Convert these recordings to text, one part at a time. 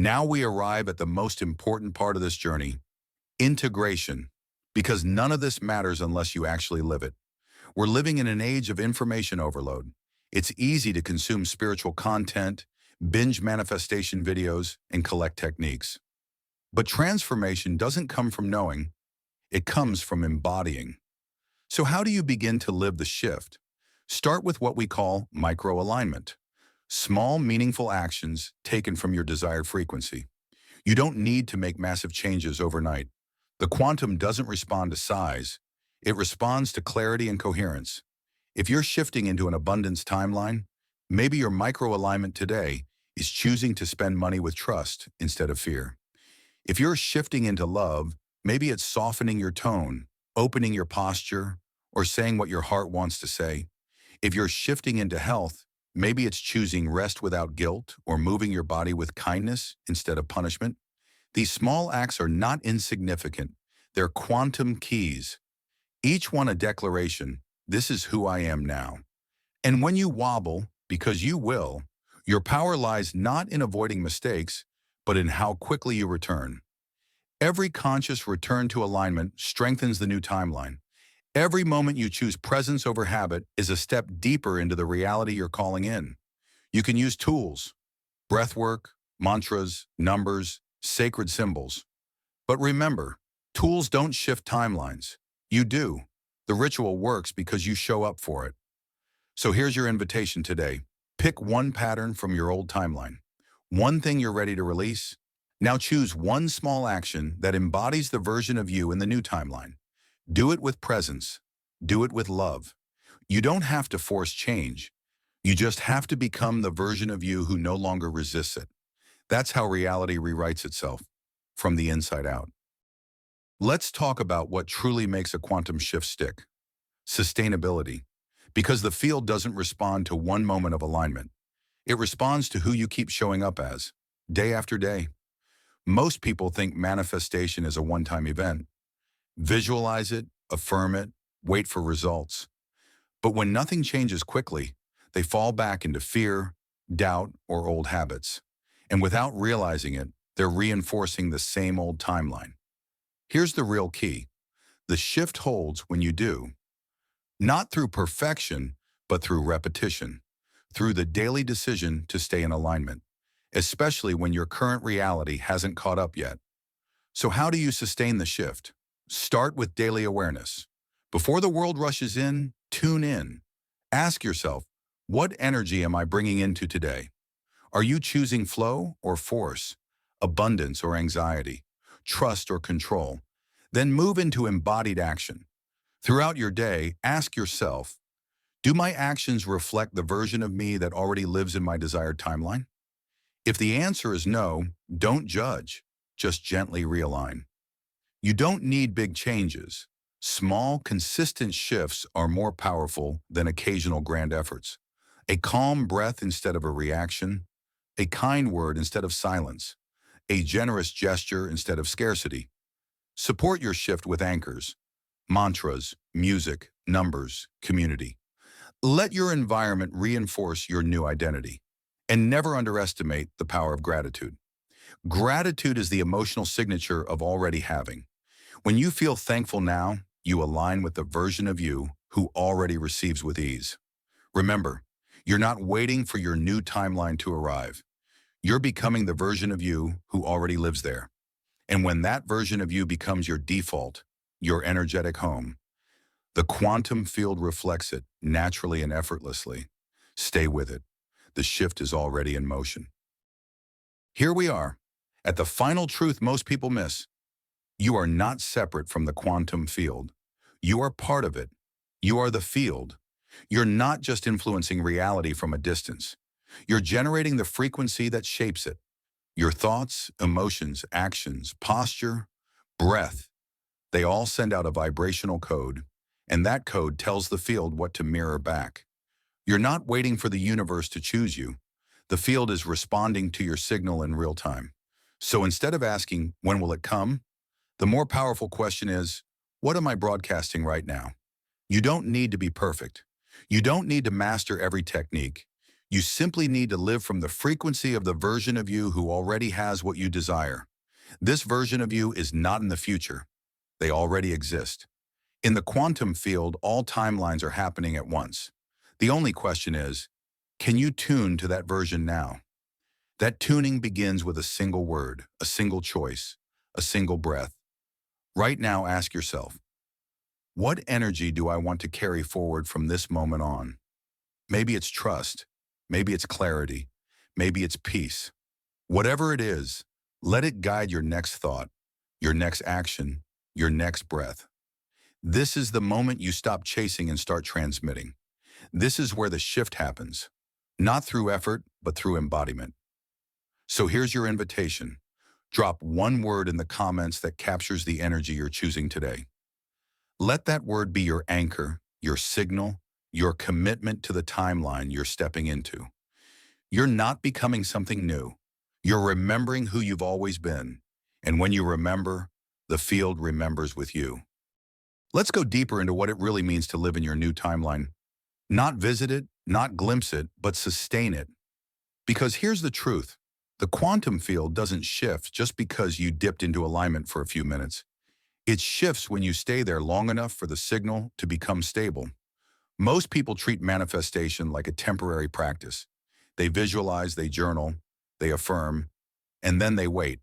Now we arrive at the most important part of this journey, integration, because none of this matters unless you actually live it. We're living in an age of information overload. It's easy to consume spiritual content, binge manifestation videos, and collect techniques. But transformation doesn't come from knowing, it comes from embodying. So how do you begin to live the shift? Start with what we call micro-alignment. Small, meaningful actions taken from your desired frequency. You don't need to make massive changes overnight. The quantum doesn't respond to size. It responds to clarity and coherence. If you're shifting into an abundance timeline, maybe your micro-alignment today is choosing to spend money with trust instead of fear. If you're shifting into love, maybe it's softening your tone, opening your posture, or saying what your heart wants to say. If you're shifting into health, maybe it's choosing rest without guilt or moving your body with kindness instead of punishment. These small acts are not insignificant. They're quantum keys. Each one a declaration, this is who I am now. And when you wobble, because you will, your power lies not in avoiding mistakes, but in how quickly you return. Every conscious return to alignment strengthens the new timeline. Every moment you choose presence over habit is a step deeper into the reality you're calling in. You can use tools, breath work, mantras, numbers, sacred symbols. But remember, tools don't shift timelines. You do. The ritual works because you show up for it. So here's your invitation today. Pick one pattern from your old timeline. One thing you're ready to release. Now choose one small action that embodies the version of you in the new timeline. Do it with presence. Do it with love. You don't have to force change. You just have to become the version of you who no longer resists it. That's how reality rewrites itself, from the inside out. Let's talk about what truly makes a quantum shift stick. Sustainability. Because the field doesn't respond to one moment of alignment. It responds to who you keep showing up as, day after day. Most people think manifestation is a one-time event. Visualize it, affirm it, wait for results. But when nothing changes quickly, they fall back into fear, doubt, or old habits. And without realizing it, they're reinforcing the same old timeline. Here's the real key. The shift holds when you do. Not through perfection, but through repetition. Through the daily decision to stay in alignment, especially when your current reality hasn't caught up yet. So how do you sustain the shift? Start with daily awareness. Before the world rushes in, tune in. Ask yourself, what energy am I bringing into today? Are you choosing flow or force, abundance or anxiety, trust or control? Then move into embodied action. Throughout your day, ask yourself, do my actions reflect the version of me that already lives in my desired timeline? If the answer is no, don't judge, just gently realign. You don't need big changes. Small, consistent shifts are more powerful than occasional grand efforts. A calm breath instead of a reaction, a kind word instead of silence, a generous gesture instead of scarcity. Support your shift with anchors, mantras, music, numbers, community. Let your environment reinforce your new identity. And never underestimate the power of gratitude. Gratitude is the emotional signature of already having. When you feel thankful now, you align with the version of you who already receives with ease. Remember, you're not waiting for your new timeline to arrive. You're becoming the version of you who already lives there. And when that version of you becomes your default, your energetic home, the quantum field reflects it naturally and effortlessly. Stay with it. The shift is already in motion. Here we are, at the final truth most people miss. You are not separate from the quantum field. You are part of it. You are the field. You're not just influencing reality from a distance. You're generating the frequency that shapes it. Your thoughts, emotions, actions, posture, breath, they all send out a vibrational code, and that code tells the field what to mirror back. You're not waiting for the universe to choose you. The field is responding to your signal in real time. So instead of asking, when will it come? The more powerful question is, what am I broadcasting right now? You don't need to be perfect. You don't need to master every technique. You simply need to live from the frequency of the version of you who already has what you desire. This version of you is not in the future. They already exist. In the quantum field, all timelines are happening at once. The only question is, can you tune to that version now? That tuning begins with a single word, a single choice, a single breath. Right now, ask yourself, what energy do I want to carry forward from this moment on? Maybe it's trust. Maybe it's clarity. Maybe it's peace. Whatever it is, let it guide your next thought, your next action, your next breath. This is the moment you stop chasing and start transmitting. This is where the shift happens, not through effort, but through embodiment. So here's your invitation. Drop one word in the comments that captures the energy you're choosing today. Let that word be your anchor, your signal, your commitment to the timeline you're stepping into. You're not becoming something new. You're remembering who you've always been. And when you remember, the field remembers with you. Let's go deeper into what it really means to live in your new timeline. Not visit it, not glimpse it, but sustain it. Because here's the truth. The quantum field doesn't shift just because you dipped into alignment for a few minutes. It shifts when you stay there long enough for the signal to become stable. Most people treat manifestation like a temporary practice. They visualize, they journal, they affirm, and then they wait.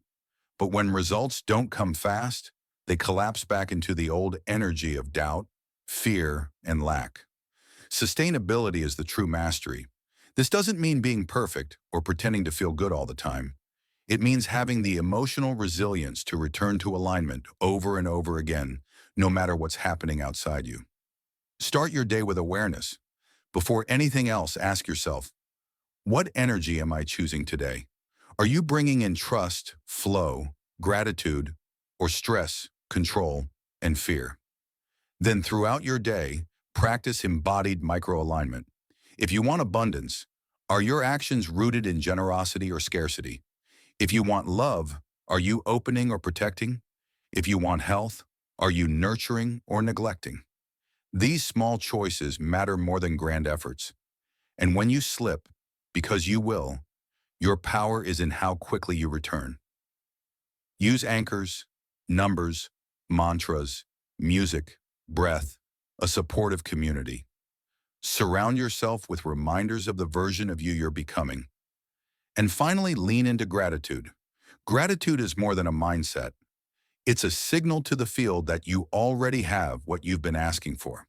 But when results don't come fast, they collapse back into the old energy of doubt, fear, and lack. Sustainability is the true mastery. This doesn't mean being perfect or pretending to feel good all the time. It means having the emotional resilience to return to alignment over and over again, no matter what's happening outside you. Start your day with awareness. Before anything else, ask yourself, what energy am I choosing today? Are you bringing in trust, flow, gratitude, or stress, control, and fear? Then throughout your day, practice embodied microalignment. If you want abundance, are your actions rooted in generosity or scarcity? If you want love, are you opening or protecting? If you want health, are you nurturing or neglecting? These small choices matter more than grand efforts. And when you slip, because you will, your power is in how quickly you return. Use anchors, numbers, mantras, music, breath, a supportive community. Surround yourself with reminders of the version of you you're becoming. And finally, lean into gratitude. Gratitude is more than a mindset. It's a signal to the field that you already have what you've been asking for.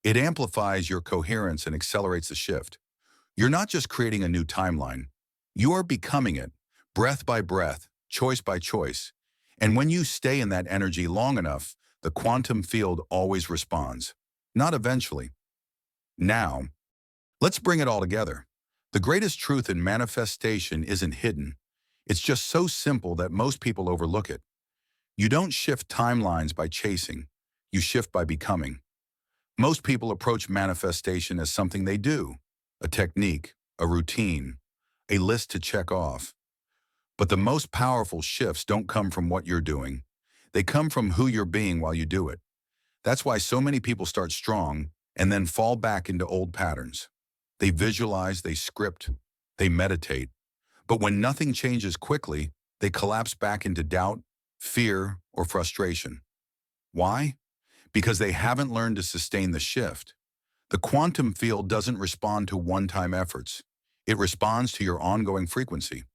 It amplifies your coherence and accelerates the shift. You're not just creating a new timeline. You are becoming it, breath by breath, choice by choice. And when you stay in that energy long enough, the quantum field always responds. Not eventually. Now, let's bring it all together. The greatest truth in manifestation isn't hidden. It's just so simple that most people overlook it. You don't shift timelines by chasing. You shift by becoming. Most people approach manifestation as something they do, a technique, a routine, a list to check off. But the most powerful shifts don't come from what you're doing. They come from who you're being while you do it. That's why so many people start strong and then fall back into old patterns. They visualize, they script, they meditate. But when nothing changes quickly, they collapse back into doubt, fear, or frustration. Why? Because they haven't learned to sustain the shift. The quantum field doesn't respond to one-time efforts. It responds to your ongoing frequency.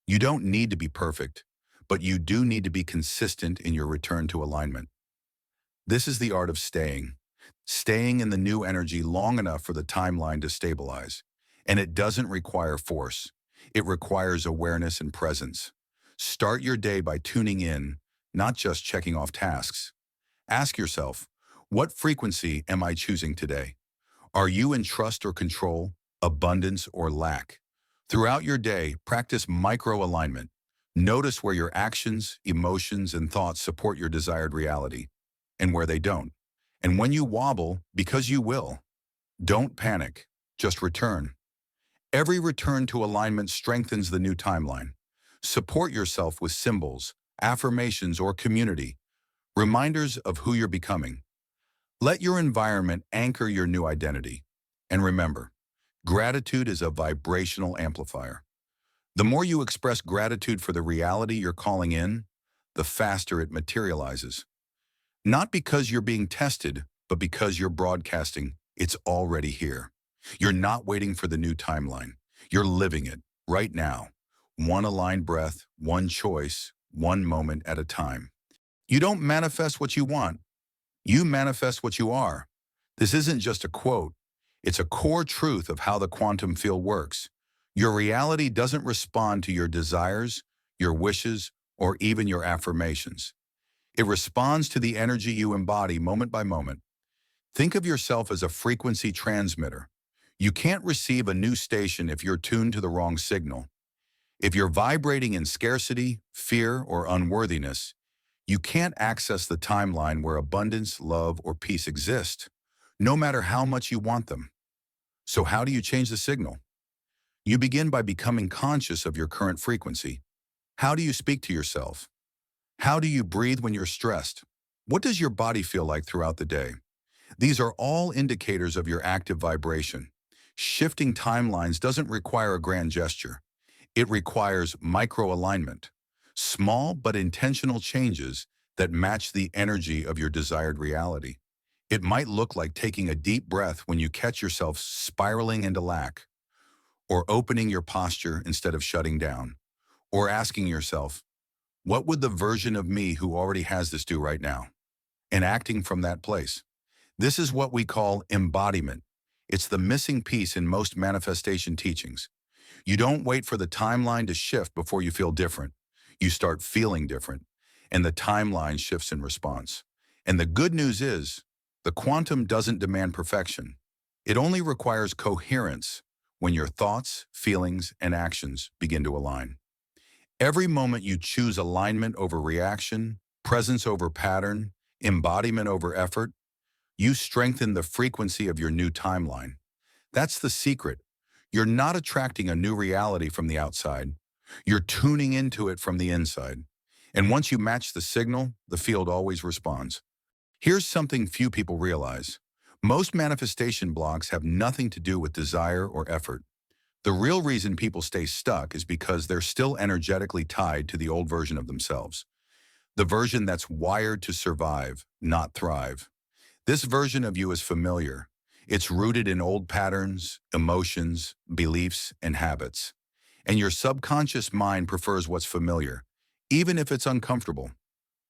You don't need to be perfect, but you do need to be consistent in your return to alignment. This is the art of staying in the new energy long enough for the timeline to stabilize. And it doesn't require force. It requires awareness and presence. Start your day by tuning in, not just checking off tasks. Ask yourself, what frequency am I choosing today? Are you in trust or control, abundance or lack? Throughout your day, practice micro-alignment. Notice where your actions, emotions, and thoughts support your desired reality, and where they don't. And when you wobble, because you will, don't panic, just return. Every return to alignment strengthens the new timeline. Support yourself with symbols, affirmations, or community, reminders of who you're becoming. Let your environment anchor your new identity. And remember, Gratitude is a vibrational amplifier. The more you express gratitude for the reality you're calling in, the faster it materializes. Not because you're being tested, but because you're broadcasting, it's already here. You're not waiting for the new timeline. You're living it right now. One aligned breath, one choice, one moment at a time. You don't manifest what you want. You manifest what you are. This isn't just a quote. It's a core truth of how the quantum field works. Your reality doesn't respond to your desires, your wishes, or even your affirmations. It responds to the energy you embody moment by moment. Think of yourself as a frequency transmitter. You can't receive a new station if you're tuned to the wrong signal. If you're vibrating in scarcity, fear, or unworthiness, you can't access the timeline where abundance, love, or peace exist, no matter how much you want them. So how do you change the signal? You begin by becoming conscious of your current frequency. How do you speak to yourself? How do you breathe when you're stressed? What does your body feel like throughout the day? These are all indicators of your active vibration. Shifting timelines doesn't require a grand gesture. It requires micro-alignment, small but intentional changes that match the energy of your desired reality. It might look like taking a deep breath when you catch yourself spiraling into lack, or opening your posture instead of shutting down, or asking yourself, what would the version of me who already has this do right now? And acting from that place. This is what we call embodiment. It's the missing piece in most manifestation teachings. You don't wait for the timeline to shift before you feel different. You start feeling different, and the timeline shifts in response. And the good news is, the quantum doesn't demand perfection. It only requires coherence when your thoughts, feelings, and actions begin to align. Every moment you choose alignment over reaction, presence over pattern, embodiment over effort, you strengthen the frequency of your new timeline. That's the secret. You're not attracting a new reality from the outside. You're tuning into it from the inside. And once you match the signal, the field always responds. Here's something few people realize. Most manifestation blocks have nothing to do with desire or effort. The real reason people stay stuck is because they're still energetically tied to the old version of themselves. The version that's wired to survive, not thrive. This version of you is familiar. It's rooted in old patterns, emotions, beliefs, and habits. And your subconscious mind prefers what's familiar, even if it's uncomfortable.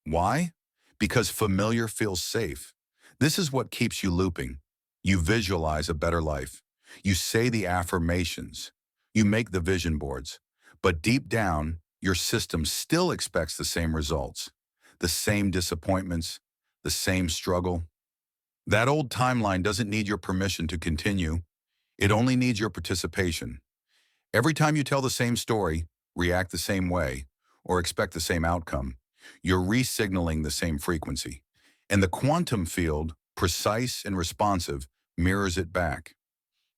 Why? Because familiar feels safe. This is what keeps you looping. You visualize a better life. You say the affirmations. You make the vision boards. But deep down, your system still expects the same results, the same disappointments, the same struggle. That old timeline doesn't need your permission to continue. It only needs your participation. Every time you tell the same story, react the same way, or expect the same outcome, you're re-signaling the same frequency. And the quantum field, precise and responsive, mirrors it back.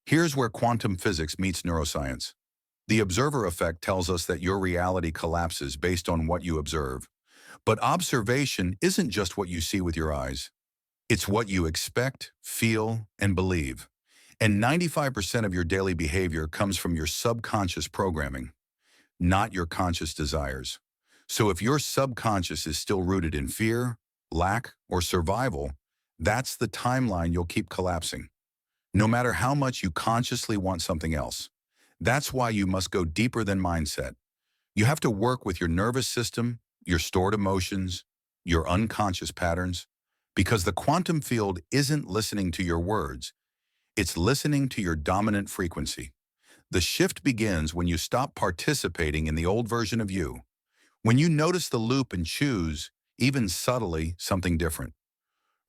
Here's where quantum physics meets neuroscience. The observer effect tells us that your reality collapses based on what you observe. But observation isn't just what you see with your eyes. It's what you expect, feel, and believe. And 95% of your daily behavior comes from your subconscious programming, not your conscious desires. So if your subconscious is still rooted in fear, lack, or survival, that's the timeline you'll keep collapsing, no matter how much you consciously want something else. That's why you must go deeper than mindset. You have to work with your nervous system, your stored emotions, your unconscious patterns, because the quantum field isn't listening to your words. It's listening to your dominant frequency. The shift begins when you stop participating in the old version of you. When you notice the loop and choose, even subtly, something different.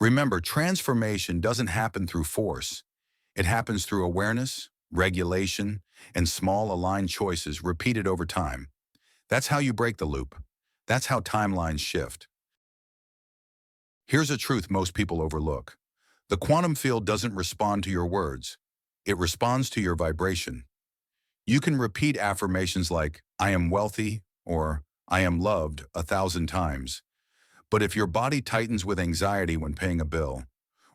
Remember, transformation doesn't happen through force. It happens through awareness, regulation, and small aligned choices repeated over time. That's how you break the loop. That's how timelines shift. Here's a truth most people overlook. The quantum field doesn't respond to your words. It responds to your vibration. You can repeat affirmations like, I am wealthy, or I am loved 1,000 times. But if your body tightens with anxiety when paying a bill,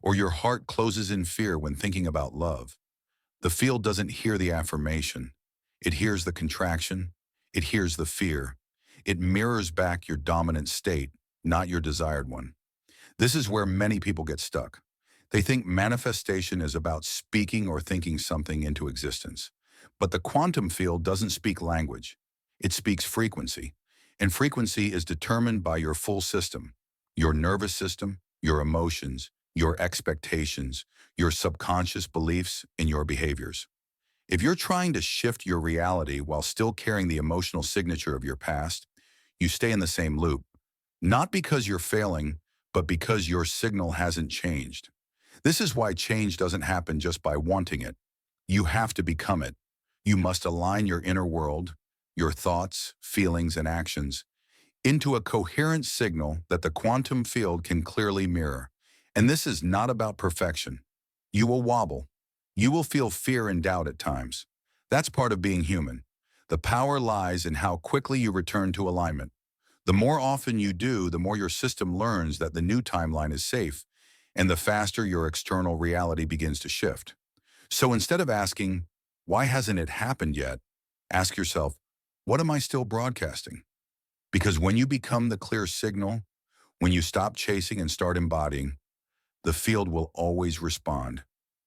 or your heart closes in fear when thinking about love, The field doesn't hear the affirmation. It hears the contraction. It hears the fear. It mirrors back your dominant state, not your desired one. This is where many people get stuck. They think manifestation is about speaking or thinking something into existence. But the quantum field doesn't speak language. It speaks frequency. And frequency is determined by your full system, your nervous system, your emotions, your expectations, your subconscious beliefs, and your behaviors. If you're trying to shift your reality while still carrying the emotional signature of your past, you stay in the same loop. Not because you're failing, but because your signal hasn't changed. This is why change doesn't happen just by wanting it. You have to become it. You must align your inner world, your thoughts, feelings, and actions into a coherent signal that the quantum field can clearly mirror. And this is not about perfection. You will wobble. You will feel fear and doubt at times. That's part of being human. The power lies in how quickly you return to alignment. The more often you do, the more your system learns that the new timeline is safe, and the faster your external reality begins to shift. So instead of asking, why hasn't it happened yet? Ask yourself, what am I still broadcasting? Because when you become the clear signal, when you stop chasing and start embodying, the field will always respond.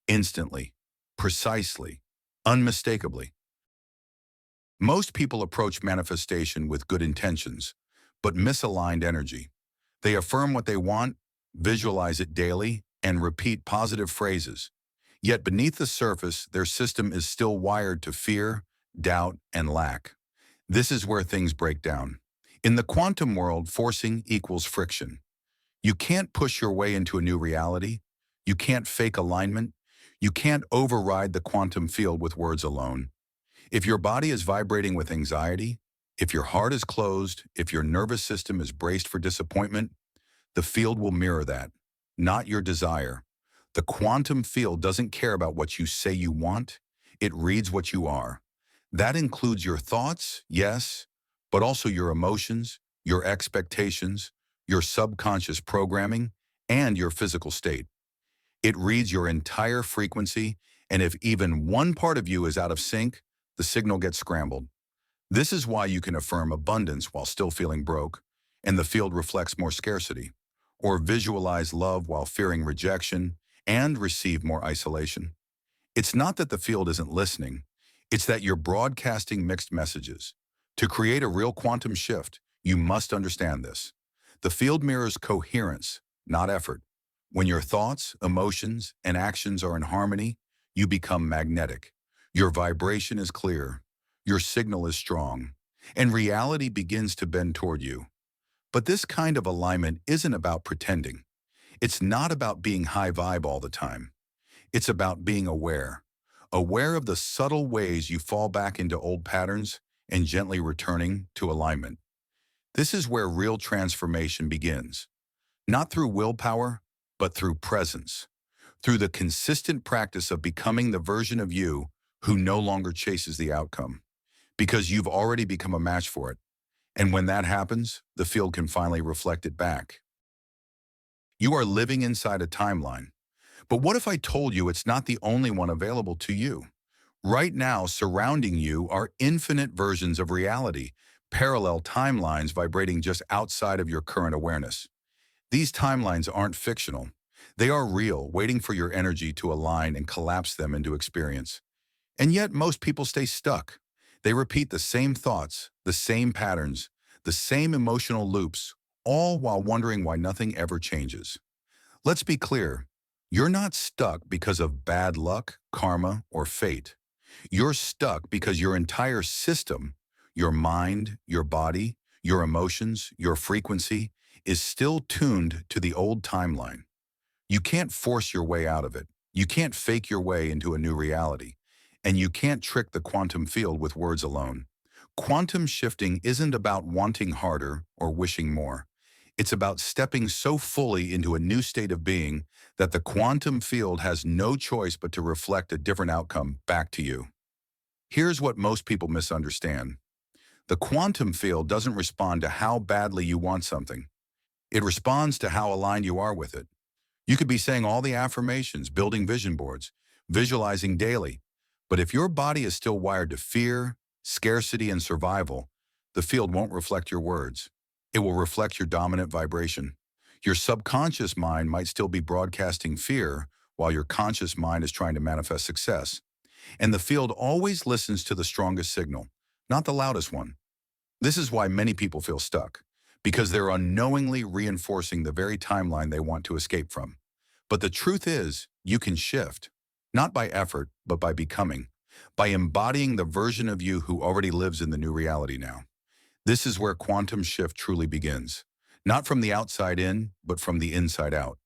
Instantly, precisely, unmistakably. Most people approach manifestation with good intentions, but misaligned energy. They affirm what they want, visualize it daily, and repeat positive phrases. Yet beneath the surface, their system is still wired to fear, doubt, and lack. This is where things break down. In the quantum world, forcing equals friction. You can't push your way into a new reality. You can't fake alignment. You can't override the quantum field with words alone. If your body is vibrating with anxiety, if your heart is closed, if your nervous system is braced for disappointment, the field will mirror that, not your desire. The quantum field doesn't care about what you say you want. It reads what you are. That includes your thoughts, yes, but also your emotions, your expectations, your subconscious programming, and your physical state. It reads your entire frequency, and if even one part of you is out of sync, the signal gets scrambled. This is why you can affirm abundance while still feeling broke, and the field reflects more scarcity, or visualize love while fearing rejection and receive more isolation. It's not that the field isn't listening, it's that you're broadcasting mixed messages. To create a real quantum shift, you must understand this. The field mirrors coherence, not effort. When your thoughts, emotions, and actions are in harmony, you become magnetic. Your vibration is clear, your signal is strong, and reality begins to bend toward you. But this kind of alignment isn't about pretending. It's not about being high vibe all the time. It's about being aware. Aware of the subtle ways you fall back into old patterns and gently returning to alignment. This is where real transformation begins. Not through willpower, but through presence. Through the consistent practice of becoming the version of you who no longer chases the outcome. Because you've already become a match for it. And when that happens, the field can finally reflect it back. You are living inside a timeline. But what if I told you it's not the only one available to you? Right now, surrounding you are infinite versions of reality, parallel timelines vibrating just outside of your current awareness. These timelines aren't fictional. They are real, waiting for your energy to align and collapse them into experience. And yet most people stay stuck. They repeat the same thoughts, the same patterns, the same emotional loops, all while wondering why nothing ever changes. Let's be clear. You're not stuck because of bad luck, karma, or fate. You're stuck because your entire system, your mind, your body, your emotions, your frequency, is still tuned to the old timeline. You can't force your way out of it. You can't fake your way into a new reality. And you can't trick the quantum field with words alone. Quantum shifting isn't about wanting harder or wishing more. It's about stepping so fully into a new state of being that the quantum field has no choice but to reflect a different outcome back to you. Here's what most people misunderstand. The quantum field doesn't respond to how badly you want something. It responds to how aligned you are with it. You could be saying all the affirmations, building vision boards, visualizing daily, But if your body is still wired to fear, scarcity, and survival, the field won't reflect your words. It will reflect your dominant vibration. Your subconscious mind might still be broadcasting fear while your conscious mind is trying to manifest success. And the field always listens to the strongest signal, not the loudest one. This is why many people feel stuck, because they're unknowingly reinforcing the very timeline they want to escape from. But the truth is, you can shift, not by effort, but by becoming, by embodying the version of you who already lives in the new reality now. This is where quantum shift truly begins, not from the outside in, but from the inside out.